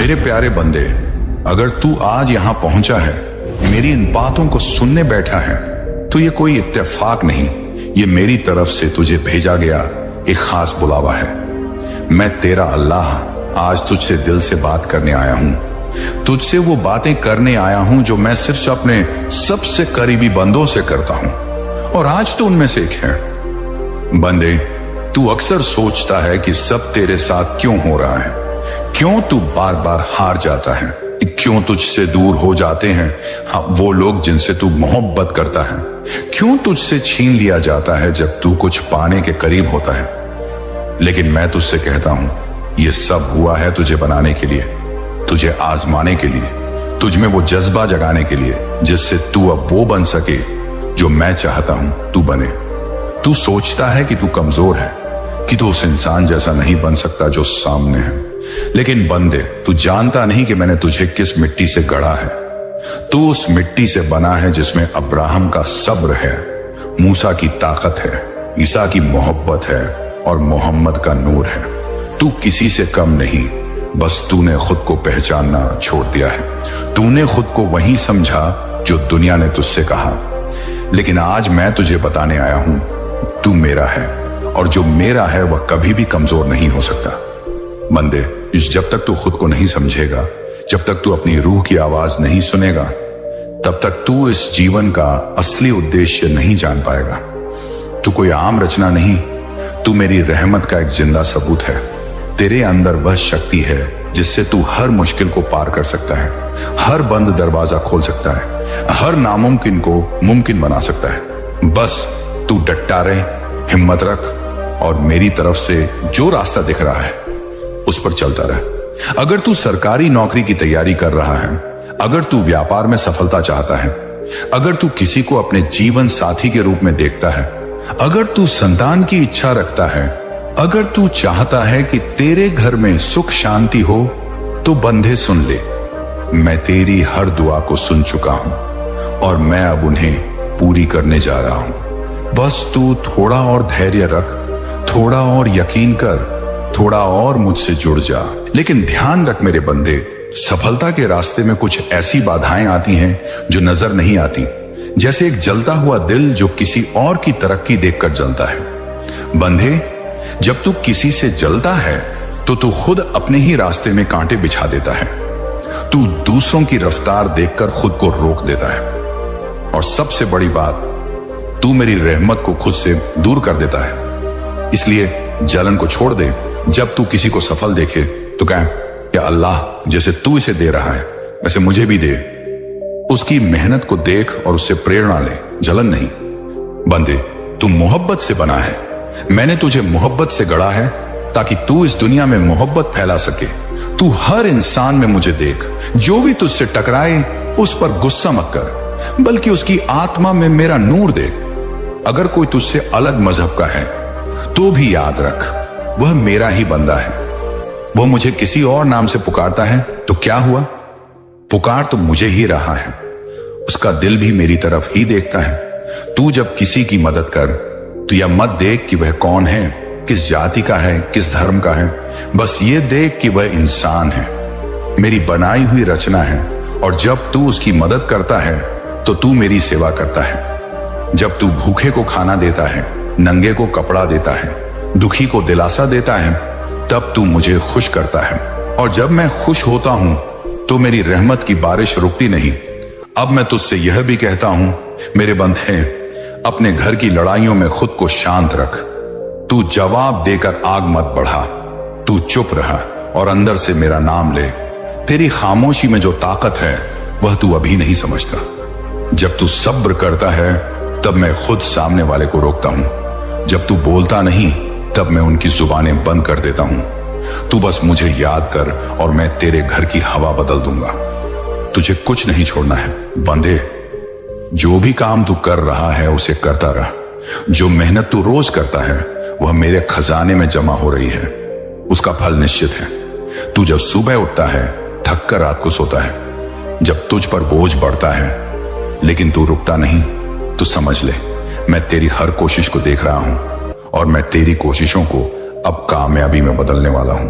मेरे प्यारे बंदे, अगर तू आज यहां पहुंचा है, मेरी इन बातों को सुनने बैठा है, तो ये कोई इत्तेफाक नहीं, ये मेरी तरफ से तुझे भेजा गया एक खास बुलावा है। मैं तेरा अल्लाह आज तुझसे दिल से बात करने आया हूं, तुझसे वो बातें करने आया हूं जो मैं सिर्फ अपने सबसे करीबी बंदों से करता हूं, और आज तो उनमें से एक है। बंदे, तू अक्सर सोचता है कि सब तेरे साथ क्यों हो रहा है, क्यों तू बार बार हार जाता है, क्यों तुझसे दूर हो जाते हैं वो लोग जिनसे तू मोहब्बत करता है, क्यों तुझसे छीन लिया जाता है जब तू कुछ पाने के करीब होता है। लेकिन मैं तुझसे कहता हूं, यह सब हुआ है तुझे बनाने के लिए, तुझे आजमाने के लिए, तुझ में वो जज्बा जगाने के लिए जिससे तू अब वो बन सके जो मैं चाहता हूं तू बने। तू सोचता है कि तू कमजोर है, कि तू उस इंसान जैसा नहीं बन सकता जो सामने है, लेकिन बंदे, तू जानता नहीं कि मैंने तुझे किस मिट्टी से गढ़ा है। तू उस मिट्टी से बना है जिसमें अब्राहम का सब्र है, मूसा की ताकत है, ईसा की मोहब्बत है और मोहम्मद का नूर है। तू किसी से कम नहीं, बस तूने खुद को पहचानना छोड़ दिया है। तूने खुद को वही समझा जो दुनिया ने तुझसे कहा। लेकिन आज मैं तुझे बताने आया हूं, तू मेरा है, और जो मेरा है वह कभी भी कमजोर नहीं हो सकता। बंदे, जब तक तू खुद को नहीं समझेगा, जब तक तू अपनी रूह की आवाज नहीं सुनेगा, तब तक तू इस जीवन का असली उद्देश्य नहीं जान पाएगा। तू कोई आम रचना नहीं, तू मेरी रहमत का एक जिंदा सबूत है। तेरे अंदर वह शक्ति है जिससे तू हर मुश्किल को पार कर सकता है, हर बंद दरवाजा खोल सकता है, हर नामुमकिन को मुमकिन बना सकता है। बस तू डटा रहे, हिम्मत रख, और मेरी तरफ से जो रास्ता दिख रहा है उस पर चलता रह। अगर तू सरकारी नौकरी की तैयारी कर रहा है, अगर तू व्यापार में सफलता चाहता है, अगर तू किसी को अपने जीवन साथी के रूप में देखता है, अगर तू संतान की इच्छा रखता है, अगर तू चाहता है कि तेरे घर में सुख शांति हो, तो बंदे सुन ले, मैं तेरी हर दुआ को सुन चुका हूं और मैं अब उन्हें पूरी करने जा रहा हूं। बस तू थोड़ा और धैर्य रख, थोड़ा और यकीन कर, थोड़ा और मुझसे जुड़ जा। लेकिन ध्यान रख मेरे बंदे, सफलता के रास्ते में कुछ ऐसी बाधाएं आती हैं जो नजर नहीं आती, जैसे एक जलता हुआ दिल जो किसी और की तरक्की देखकर जलता है। बंदे, जब तू किसी से जलता है तो तू खुद अपने ही रास्ते में कांटे बिछा देता है। तू दूसरों की रफ्तार देखकर खुद को रोक देता है, और सबसे बड़ी बात, तू मेरी रहमत को खुद से दूर कर देता है। इसलिए जलन को छोड़ दे। जब तू किसी को सफल देखे तो कह, क्या अल्लाह जैसे तू इसे दे रहा है वैसे मुझे भी दे। उसकी मेहनत को देख और उससे प्रेरणा ले, जलन नहीं। बंदे, तू मोहब्बत से बना है, मैंने तुझे मोहब्बत से गढ़ा है ताकि तू इस दुनिया में मोहब्बत फैला सके। तू हर इंसान में मुझे देख, जो भी तुझसे टकराए उस पर गुस्सा मत कर, बल्कि उसकी आत्मा में मेरा नूर देख। अगर कोई तुझसे अलग मजहब का है तो भी याद रख, वह मेरा ही बंदा है। वह मुझे किसी और नाम से पुकारता है तो क्या हुआ, पुकार तो मुझे ही रहा है। उसका दिल भी मेरी तरफ ही देखता है। तू जब किसी की मदद कर तो यह मत देख कि वह कौन है, किस जाति का है, किस धर्म का है, बस ये देख कि वह इंसान है, मेरी बनाई हुई रचना है। और जब तू उसकी मदद करता है तो तू मेरी सेवा करता है। जब तू भूखे को खाना देता है, नंगे को कपड़ा देता है, दुखी को दिलासा देता है, तब तू मुझे खुश करता है। और जब मैं खुश होता हूं तो मेरी रहमत की बारिश रुकती नहीं। अब मैं तुझसे यह भी कहता हूं, मेरे बंदे, अपने घर की लड़ाइयों में खुद को शांत रख। तू जवाब देकर आग मत बढ़ा, तू चुप रहा और अंदर से मेरा नाम ले। तेरी खामोशी में जो ताकत है वह तू अभी नहीं समझता। जब तू सब्र करता है तब मैं खुद सामने वाले को रोकता हूं। जब तू बोलता नहीं तब मैं उनकी जुबानें बंद कर देता हूं। तू बस मुझे याद कर और मैं तेरे घर की हवा बदल दूंगा। तुझे कुछ नहीं छोड़ना है बंदे। जो भी काम तू कर रहा है उसे करता रह। जो मेहनत तू रोज करता है वह मेरे खजाने में जमा हो रही है, उसका फल निश्चित है। तू जब सुबह उठता है, थक कर रात को सोता है, जब तुझ पर बोझ बढ़ता है लेकिन तू रुकता नहीं, तो समझ ले मैं तेरी हर कोशिश को देख रहा हूं और मैं तेरी कोशिशों को अब कामयाबी में बदलने वाला हूं।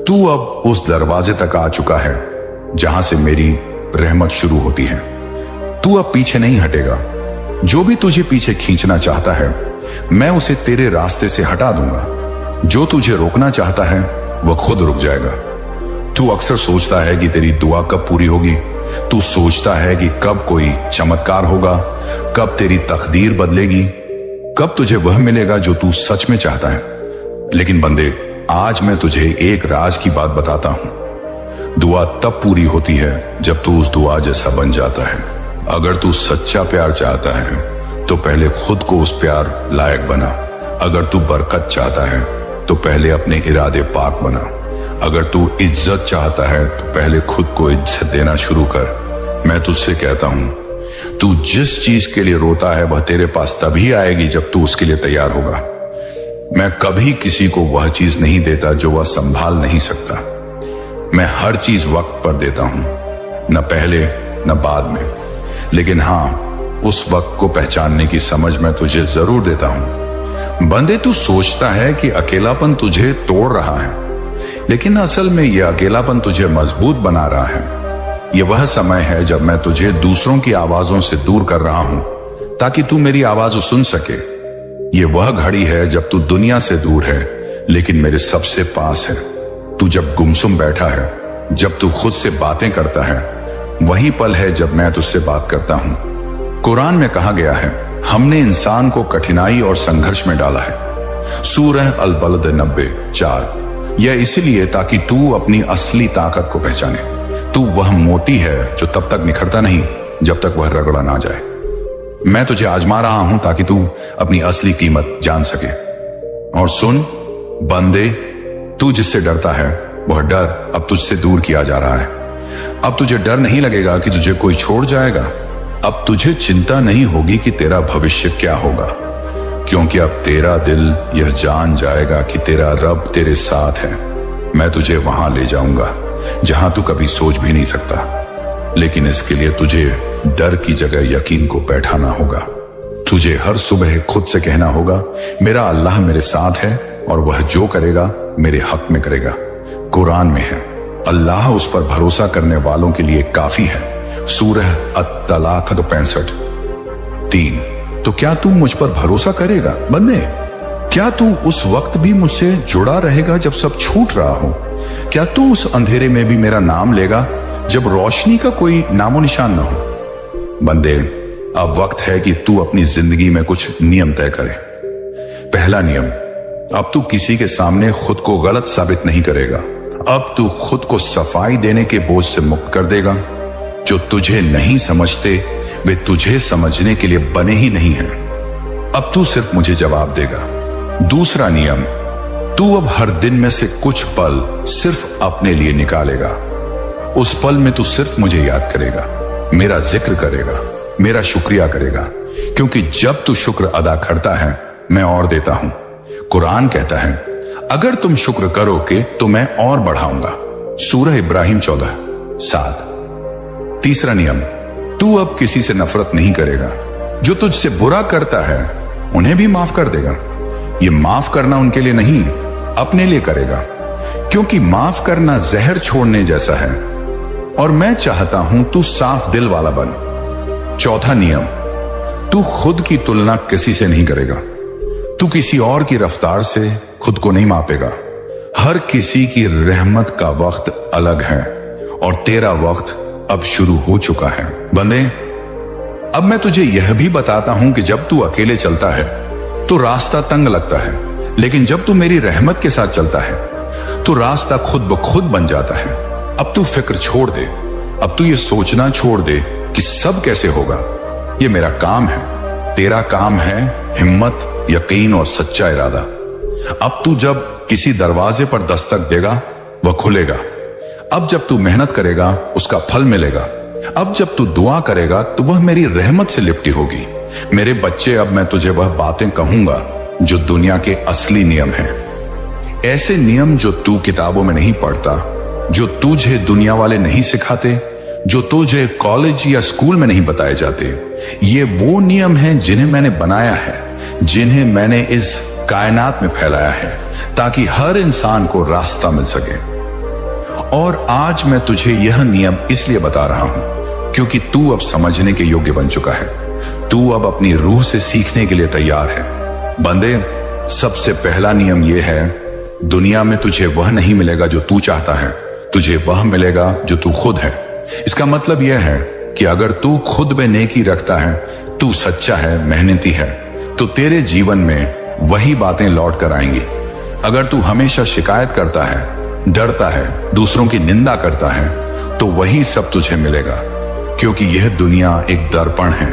तू अब उस दरवाजे तक आ चुका है जहां से मेरी रहमत शुरू होती है। तू अब पीछे नहीं हटेगा। जो भी तुझे पीछे खींचना चाहता है मैं उसे तेरे रास्ते से हटा दूंगा। जो तुझे रोकना चाहता है वह खुद रुक जाएगा। तू अक्सर सोचता है कि तेरी दुआ कब पूरी होगी। तू सोचता है कि कब कोई चमत्कार होगा, कब तेरी तकदीर बदलेगी, कब तुझे वह मिलेगा जो तू सच में चाहता है। लेकिन बंदे, आज मैं तुझे एक राज की बात बताता हूं। दुआ तब पूरी होती है जब तू उस दुआ जैसा बन जाता है। अगर तू सच्चा प्यार चाहता है तो पहले खुद को उस प्यार लायक बना। अगर तू बरकत चाहता है तो पहले अपने इरादे पाक बना। अगर तू इज्जत चाहता है तो पहले खुद को इज्जत देना शुरू कर। मैं तुझसे कहता हूं, तू जिस चीज के लिए रोता है वह तेरे पास तभी आएगी जब तू उसके लिए तैयार होगा। मैं कभी किसी को वह चीज नहीं देता जो वह संभाल नहीं सकता। मैं हर चीज वक्त पर देता हूं, न पहले न बाद में। लेकिन हां, उस वक्त को पहचानने की समझ मैं तुझे जरूर देता हूं। बंदे, तू सोचता है कि अकेलापन तुझे तोड़ रहा है, लेकिन असल में यह अकेलापन तुझे मजबूत बना रहा है। यह वह समय है जब मैं तुझे दूसरों की आवाजों से दूर कर रहा हूं ताकि तू मेरी आवाज सुन सके। यह वह घड़ी है जब तू दुनिया से दूर है लेकिन मेरे सबसे पास है। तू जब गुमसुम बैठा है, जब तू खुद से बातें करता है, वही पल है जब मैं तुझसे बात करता हूं। कुरान में कहा गया है, हमने इंसान को कठिनाई और संघर्ष में डाला है। सूरह अल बलद 90:4। यह इसलिए ताकि तू अपनी असली ताकत को पहचाने। तू वह मोती है जो तब तक निखरता नहीं जब तक वह रगड़ा ना जाए। मैं तुझे आजमा रहा हूं ताकि तू अपनी असली कीमत जान सके। और सुन बंदे, तू जिससे डरता है वह डर अब तुझसे दूर किया जा रहा है। अब तुझे डर नहीं लगेगा कि तुझे कोई छोड़ जाएगा। अब तुझे चिंता नहीं होगी कि तेरा भविष्य क्या होगा, क्योंकि अब तेरा दिल यह जान जाएगा कि तेरा रब तेरे साथ है। मैं तुझे वहां ले जाऊंगा जहां तू कभी सोच भी नहीं सकता। लेकिन इसके लिए तुझे डर की जगह यकीन को बैठाना होगा। तुझे हर सुबह खुद से कहना होगा, मेरा अल्लाह मेरे साथ है और वह जो करेगा मेरे हक में करेगा। कुरान में है, अल्लाह उस पर भरोसा करने वालों के लिए काफी है। सूरह अत-तलाक 65:3। तो क्या तू मुझ पर भरोसा करेगा बंदे? क्या तू उस वक्त भी मुझसे जुड़ा रहेगा जब सब छूट रहा हो? क्या तू उस अंधेरे में भी मेरा नाम लेगा जब रोशनी का कोई नामो निशान ना हो? बंदे, अब वक्त है कि तू अपनी जिंदगी में कुछ नियम तय करे। पहला नियम, अब तू किसी के सामने खुद को गलत साबित नहीं करेगा। अब तू खुद को सफाई देने के बोझ से मुक्त कर देगा। जो तुझे नहीं समझते वे तुझे समझने के लिए बने ही नहीं हैं। अब तू सिर्फ मुझे जवाब देगा। दूसरा नियम, तू अब हर दिन में से कुछ पल सिर्फ अपने लिए निकालेगा। उस पल में तू सिर्फ मुझे याद करेगा, मेरा जिक्र करेगा, मेरा शुक्रिया करेगा, क्योंकि जब तू शुक्र अदा करता है मैं और देता हूं। कुरान कहता है, अगर तुम शुक्र करोगे तो मैं और बढ़ाऊंगा। सूरह इब्राहिम 14:7। तीसरा नियम, तू अब किसी से नफरत नहीं करेगा। जो तुझसे बुरा करता है उन्हें भी माफ कर देगा। ये माफ करना उनके लिए नहीं, अपने लिए करेगा, क्योंकि माफ करना जहर छोड़ने जैसा है और मैं चाहता हूं तू साफ दिल वाला बन। चौथा नियम, तू खुद की तुलना किसी से नहीं करेगा। तू किसी और की रफ्तार से खुद को नहीं मापेगा। हर किसी की रहमत का वक्त अलग है और तेरा वक्त अब शुरू हो चुका है। बंदे, अब मैं तुझे यह भी बताता हूं कि जब तू अकेले चलता है तो रास्ता तंग लगता है, लेकिन जब तू मेरी रहमत के साथ चलता है तो रास्ता खुद ब खुद बन जाता है। अब तू फिक्र छोड़ दे। अब तू ये सोचना छोड़ दे कि सब कैसे होगा। ये मेरा काम है, तेरा काम है हिम्मत, यकीन और सच्चा इरादा। अब तू जब किसी दरवाजे पर दस्तक देगा वह खुलेगा। अब जब तू मेहनत करेगा उसका फल मिलेगा। अब जब तू दुआ करेगा तो वह मेरी रहमत से लिपटी होगी। मेरे बच्चे, अब मैं तुझे वह बातें कहूंगा जो दुनिया के असली नियम हैं। ऐसे नियम जो तू किताबों में नहीं पढ़ता, जो तुझे दुनिया वाले नहीं सिखाते, जो तुझे कॉलेज या स्कूल में नहीं बताए जाते। ये वो नियम हैं जिन्हें मैंने बनाया है, जिन्हें मैंने इस कायनात में फैलाया है ताकि हर इंसान को रास्ता मिल सके। और आज मैं तुझे यह नियम इसलिए बता रहा हूं क्योंकि तू अब समझने के योग्य बन चुका है। तू अब अपनी रूह से सीखने के लिए तैयार है। बंदे, सबसे पहला नियम यह है, दुनिया में तुझे वह नहीं मिलेगा जो तू चाहता है, तुझे वह मिलेगा जो तू खुद है। इसका मतलब यह है कि अगर तू खुद में नेकी रखता है, तू सच्चा है, मेहनती है, तो तेरे जीवन में वही बातें लौट कर आएंगी। अगर तू हमेशा शिकायत करता है, डरता है, दूसरों की निंदा करता है, तो वही सब तुझे मिलेगा, क्योंकि यह दुनिया एक दर्पण है।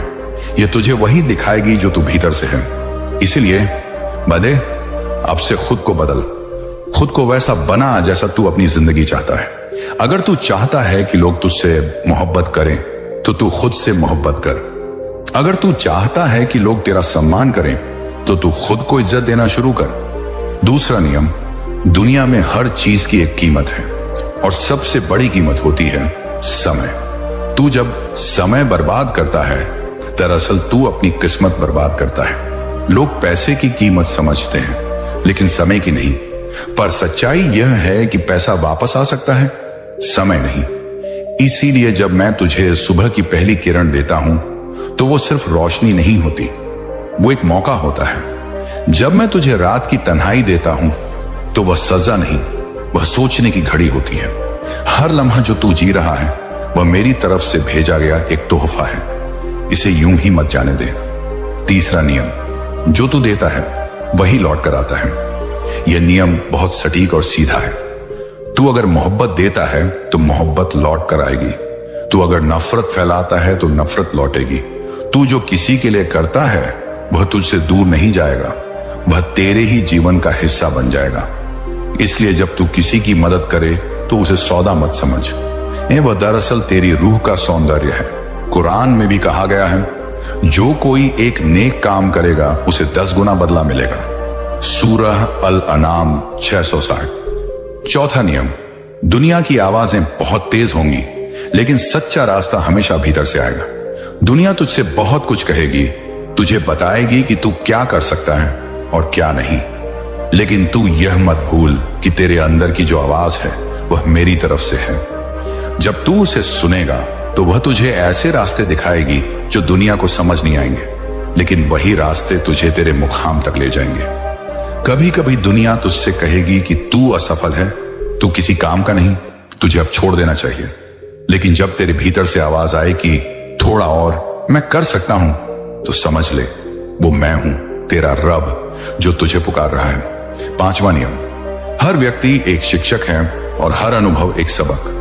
यह तुझे वही दिखाएगी जो तू भीतर से है। इसलिए बदे, अब से खुद को बदल, खुद को वैसा बना जैसा तू अपनी जिंदगी चाहता है। अगर तू चाहता है कि लोग तुझसे मोहब्बत करें, तो तू खुद से मोहब्बत कर। अगर तू चाहता है कि लोग तेरा सम्मान करें, तो तू खुद को इज्जत देना शुरू कर। दूसरा नियम, दुनिया में हर चीज की एक कीमत है और सबसे बड़ी कीमत होती है समय। तू जब समय बर्बाद करता है, दरअसल तू अपनी किस्मत बर्बाद करता है। लोग पैसे की कीमत समझते हैं, लेकिन समय की नहीं। पर सच्चाई यह है कि पैसा वापस आ सकता है, समय नहीं। इसीलिए जब मैं तुझे सुबह की पहली किरण देता हूं, तो वो सिर्फ रोशनी नहीं होती, वो एक मौका होता है। जब मैं तुझे रात की तन्हाई देता हूं, तो वह सजा नहीं, वह सोचने की घड़ी होती है। हर लम्हा जो तू जी रहा है, वह मेरी तरफ से भेजा गया एक तोहफा है। इसे यूं ही मत जाने दे। तीसरा नियम, जो तू देता है वही लौट कर आता है। यह नियम बहुत सटीक और सीधा है। तू अगर मोहब्बत देता है तो मोहब्बत लौट कर आएगी। तू अगर नफरत फैलाता है तो नफरत लौटेगी। तू जो किसी के लिए करता है वह तुझसे दूर नहीं जाएगा, वह तेरे ही जीवन का हिस्सा बन जाएगा। इसलिए जब तू किसी की मदद करे तो उसे सौदा मत समझ, वह दरअसल तेरी रूह का सौंदर्य है। कुरान में भी कहा गया है, जो कोई एक नेक काम करेगा उसे 10 गुना बदला मिलेगा। सूरह अल अनाम 660। चौथा नियम, दुनिया की आवाजें बहुत तेज होंगी, लेकिन सच्चा रास्ता हमेशा भीतर से आएगा। दुनिया तुझसे बहुत कुछ कहेगी, तुझे बताएगी कि तू क्या कर सकता है और क्या नहीं, लेकिन तू यह मत भूल कि तेरे अंदर की जो आवाज है वह मेरी तरफ से है। जब तू उसे सुनेगा तो वह तुझे ऐसे रास्ते दिखाएगी जो दुनिया को समझ नहीं आएंगे, लेकिन वही रास्ते तुझे तेरे मुकाम तक ले जाएंगे। कभी कभी दुनिया तुझसे कहेगी कि तू असफल है, तू किसी काम का नहीं, तुझे अब छोड़ देना चाहिए। लेकिन जब तेरे भीतर से आवाज आए कि थोड़ा और, मैं कर सकता हूं, तो समझ ले वो मैं हूं, तेरा रब, जो तुझे पुकार रहा है। पांचवा नियम, हर व्यक्ति एक शिक्षक है और हर अनुभव एक सबक।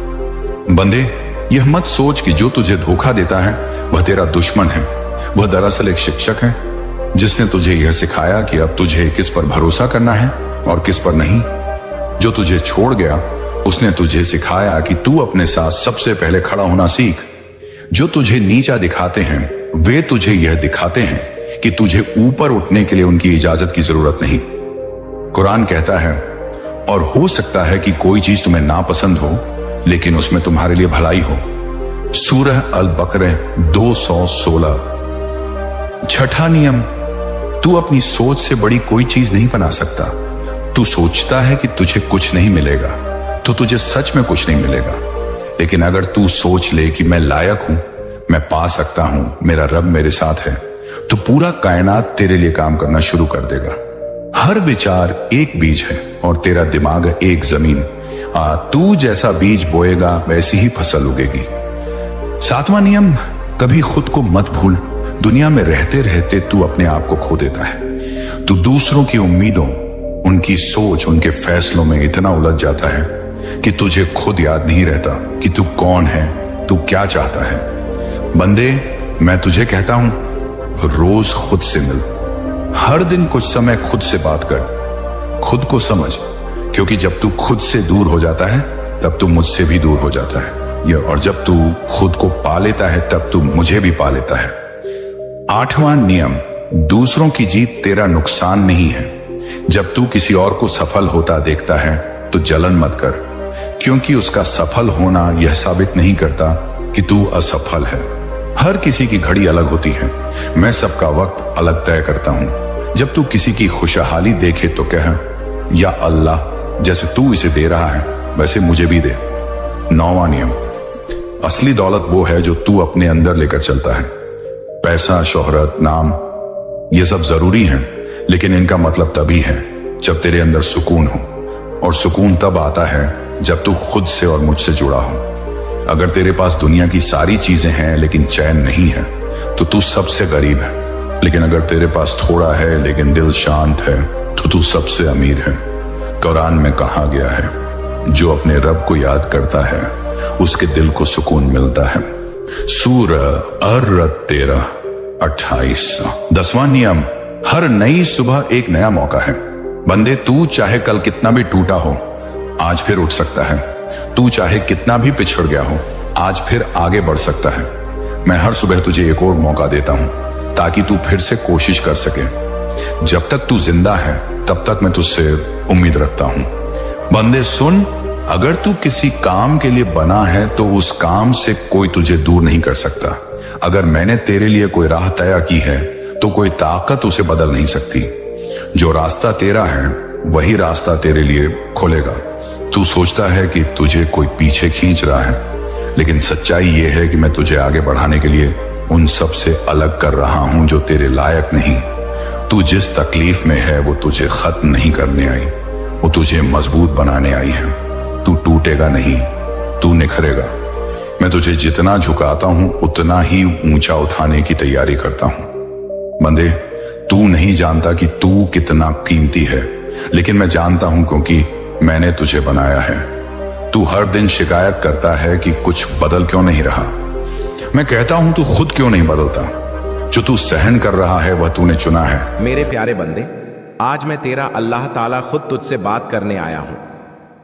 बंदे, यह मत सोच कि जो तुझे धोखा देता है वह तेरा दुश्मन है। वह दरअसल एक शिक्षक है जिसने तुझे यह सिखाया कि अब तुझे किस पर भरोसा करना है और किस पर नहीं। जो तुझे छोड़ गया उसने तुझे सिखाया कि तू अपने साथ सबसे पहले खड़ा होना सीख। जो तुझे नीचा दिखाते हैं वे तुझे यह दिखाते हैं कि तुझे ऊपर उठने के लिए उनकी इजाजत की जरूरत नहीं। कुरान कहता है, और हो सकता है कि कोई चीज तुम्हें नापसंद हो, लेकिन उसमें तुम्हारे लिए भलाई हो। सूरह अल बकरह 216। छठा नियम, तू अपनी सोच से बड़ी कोई चीज नहीं बना सकता। तू सोचता है कि तुझे कुछ नहीं मिलेगा, तो तुझे सच में कुछ नहीं मिलेगा। लेकिन अगर तू सोच ले कि मैं लायक हूं, मैं पा सकता हूं, मेरा रब मेरे साथ है, तो पूरा कायनात तेरे लिए काम करना शुरू कर देगा। हर विचार एक बीज है और तेरा दिमाग एक जमीन। तू जैसा बीज बोएगा वैसी ही फसल उगेगी। सातवां नियम, कभी खुद को मत भूल। दुनिया में रहते रहते तू अपने आप को खो देता है। तू दूसरों की उम्मीदों, उनकी सोच, उनके फैसलों में इतना उलझ जाता है कि तुझे खुद याद नहीं रहता कि तू कौन है, तू क्या चाहता है। बंदे, मैं तुझे कहता हूं, रोज खुद से मिल। हर दिन कुछ समय खुद से बात कर, खुद को समझ, क्योंकि जब तू खुद से दूर हो जाता है तब तू मुझसे भी दूर हो जाता है। और जब तू खुद को पा लेता है तब तू मुझे भी पा लेता है। आठवां नियम, दूसरों की जीत तेरा नुकसान नहीं है। जब तू किसी और को सफल होता देखता है तो जलन मत कर, क्योंकि उसका सफल होना यह साबित नहीं करता कि तू असफल है। हर किसी की घड़ी अलग होती है, मैं सबका वक्त अलग तय करता हूं। जब तू किसी की खुशहाली देखे तो कह, या अल्लाह, जैसे तू इसे दे रहा है वैसे मुझे भी दे। 9वां नियम, असली दौलत वो है जो तू अपने अंदर लेकर चलता है। पैसा, शोहरत, नाम, ये सब जरूरी हैं, लेकिन इनका मतलब तभी है जब तेरे अंदर सुकून हो, और सुकून तब आता है जब तू खुद से और मुझसे जुड़ा हो। अगर तेरे पास दुनिया की सारी चीजें हैं लेकिन चैन नहीं है तो तू सबसे गरीब है, लेकिन अगर तेरे पास थोड़ा है लेकिन दिल शांत है तो तू सबसे अमीर है। कुरान में कहा गया है, जो अपने रब को याद करता है उसके दिल को सुकून मिलता है। सूरह अर-13 28। 10वां नियम, हर नई सुबह एक नया मौका है। बंदे, तू चाहे कल कितना भी टूटा हो, आज फिर उठ सकता है। तू चाहे कितना भी पिछड़ गया हो, आज फिर आगे बढ़ सकता है। मैं हर सुबह तुझे एक और मौका देता हूं ताकि तू फिर से कोशिश कर सके। जब तक तू जिंदा है तब तक मैं तुझसे उम्मीद रखता हूं। बंदे सुन, अगर तू किसी काम के लिए बना है तो उस काम से कोई तुझे दूर नहीं कर सकता। अगर मैंने तेरे लिए कोई राह तय की है तो कोई ताकत उसे बदल नहीं सकती। जो रास्ता तेरा है वही रास्ता तेरे लिए खोलेगा। तू सोचता है कि तुझे कोई पीछे खींच रहा है, लेकिन सच्चाई यह है कि मैं तुझे आगे बढ़ाने के लिए उन सब से अलग कर रहा हूं जो तेरे लायक नहीं। तू जिस तकलीफ में है वो तुझे खत्म नहीं करने आई, वो तुझे मजबूत बनाने आई है। तू टूटेगा नहीं, तू निखरेगा। मैं तुझे जितना झुकाता हूं उतना ही ऊंचा उठाने की तैयारी करता हूं। बंदे, तू नहीं जानता कि तू कितना कीमती है, लेकिन मैं जानता हूं क्योंकि मैंने तुझे बनाया है। तू हर दिन शिकायत करता है कि कुछ बदल क्यों नहीं रहा। मैं कहता हूं तू खुद क्यों नहीं बदलता। जो तू सहन कर रहा है वह तूने चुना है। मेरे प्यारे बंदे, आज मैं तेरा अल्लाह ताला खुद तुझसे बात करने आया हूं।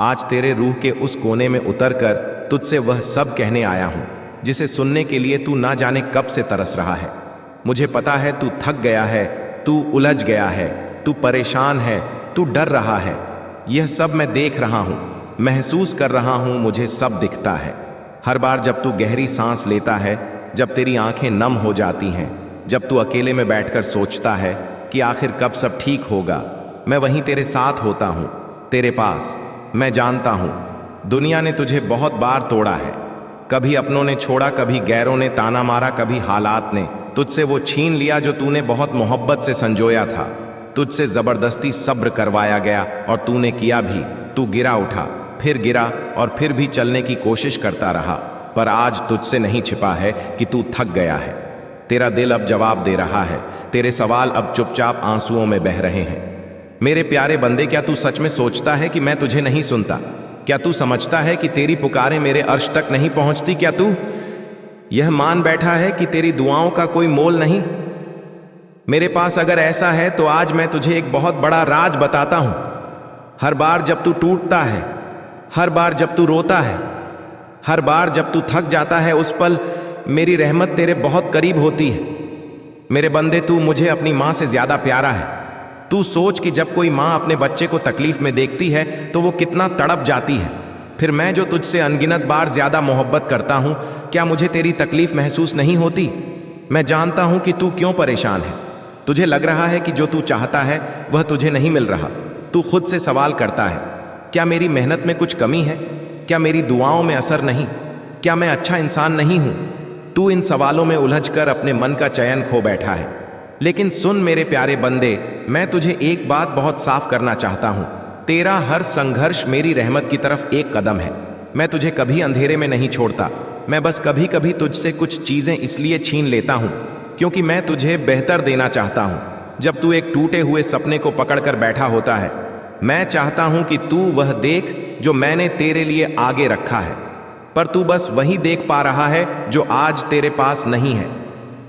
आज तेरे रूह के उस कोने में उतरकर तुझसे वह सब कहने आया हूं जिसे सुनने के लिए तू ना जाने कब से तरस रहा है। मुझे पता है तू थक गया है, तू उलझ गया है, तू परेशान है, तू डर रहा है। यह सब मैं देख रहा हूं, महसूस कर रहा हूं, मुझे सब दिखता है। हर बार जब तू गहरी सांस लेता है, जब तेरी आंखें नम हो जाती हैं, जब तू अकेले में बैठकर सोचता है कि आखिर कब सब ठीक होगा, मैं वहीं तेरे साथ होता हूं, तेरे पास। मैं जानता हूं दुनिया ने तुझे बहुत बार तोड़ा है। कभी अपनों ने छोड़ा, कभी गैरों ने ताना मारा, कभी हालात ने तुझसे वो छीन लिया जो तूने बहुत मोहब्बत से संजोया था। तुझसे जबरदस्ती सब्र करवाया गया और तूने किया भी। तू गिरा उठा, फिर गिरा और फिर भी चलने की कोशिश करता रहा, पर आज तुझसे नहीं छिपा है कि तू थक गया है। तेरा दिल अब जवाब दे रहा है, तेरे सवाल अब चुपचाप आंसुओं में बह रहे हैं। मेरे प्यारे बंदे, क्या तू सच में सोचता है कि मैं तुझे नहीं सुनता? क्या तू समझता है कि तेरी पुकारें मेरे अर्श तक नहीं पहुंचती? क्या तू यह मान बैठा है कि तेरी दुआओं का कोई मोल नहीं? मेरे पास अगर ऐसा है तो आज मैं तुझे एक बहुत बड़ा राज बताता हूं। हर बार जब तू टूटता है, हर बार जब तू रोता है, हर बार जब तू थक जाता है, उस पल मेरी रहमत तेरे बहुत करीब होती है। मेरे बंदे, तू मुझे अपनी माँ से ज्यादा प्यारा है। तू सोच कि जब कोई माँ अपने बच्चे को तकलीफ में देखती है तो वो कितना तड़प जाती है। फिर मैं जो तुझसे अनगिनत बार ज्यादा मोहब्बत करता हूं, क्या मुझे तेरी तकलीफ महसूस नहीं होती? मैं जानता हूं कि तू क्यों परेशान है। तुझे लग रहा है कि जो तू चाहता है वह तुझे नहीं मिल रहा। तू खुद से सवाल करता है, क्या मेरी मेहनत में कुछ कमी है? क्या मेरी दुआओं में असर नहीं? क्या मैं अच्छा इंसान नहीं हूं? तू इन सवालों में उलझकर अपने मन का चयन खो बैठा है। लेकिन सुन मेरे प्यारे बंदे, मैं तुझे एक बात बहुत साफ करना चाहता हूं। तेरा हर संघर्ष मेरी रहमत की तरफ एक कदम है। मैं तुझे कभी अंधेरे में नहीं छोड़ता। मैं बस कभी कभी तुझसे कुछ चीजें इसलिए छीन लेता हूं क्योंकि मैं तुझे बेहतर देना चाहता हूं। जब तू एक टूटे हुए सपने को पकड़कर बैठा होता है, मैं चाहता हूं कि तू वह देख जो मैंने तेरे लिए आगे रखा है, पर तू बस वही देख पा रहा है जो आज तेरे पास नहीं है।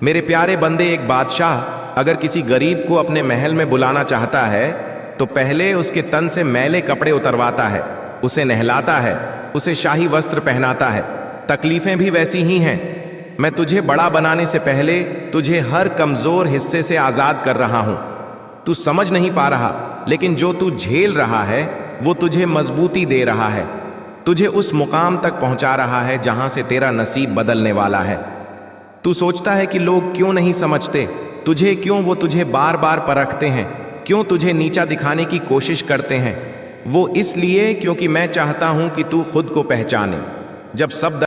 मेरे प्यारे बंदे, एक बादशाह अगर किसी गरीब को अपने महल में बुलाना चाहता है तो पहले उसके तन से मैले कपड़े उतरवाता है, उसे नहलाता है, उसे शाही वस्त्र पहनाता है। तकलीफें भी वैसी ही हैं। मैं तुझे बड़ा बनाने से पहले तुझे हर कमजोर हिस्से से आजाद कर रहा हूं। तू समझ नहीं पा रहा, लेकिन जो तू झेल रहा है वो तुझे मजबूती दे रहा है, तुझे उस मुकाम तक पहुंचा रहा है जहां से तेरा नसीब बदलने वाला है। तू सोचता है कि लोग क्यों नहीं समझते तुझे, क्यों वो तुझे बार बार परखते हैं, क्यों तुझे नीचा दिखाने की कोशिश करते हैं। वो इसलिए क्योंकि मैं चाहता हूं कि तू खुद को पहचाने। जब सब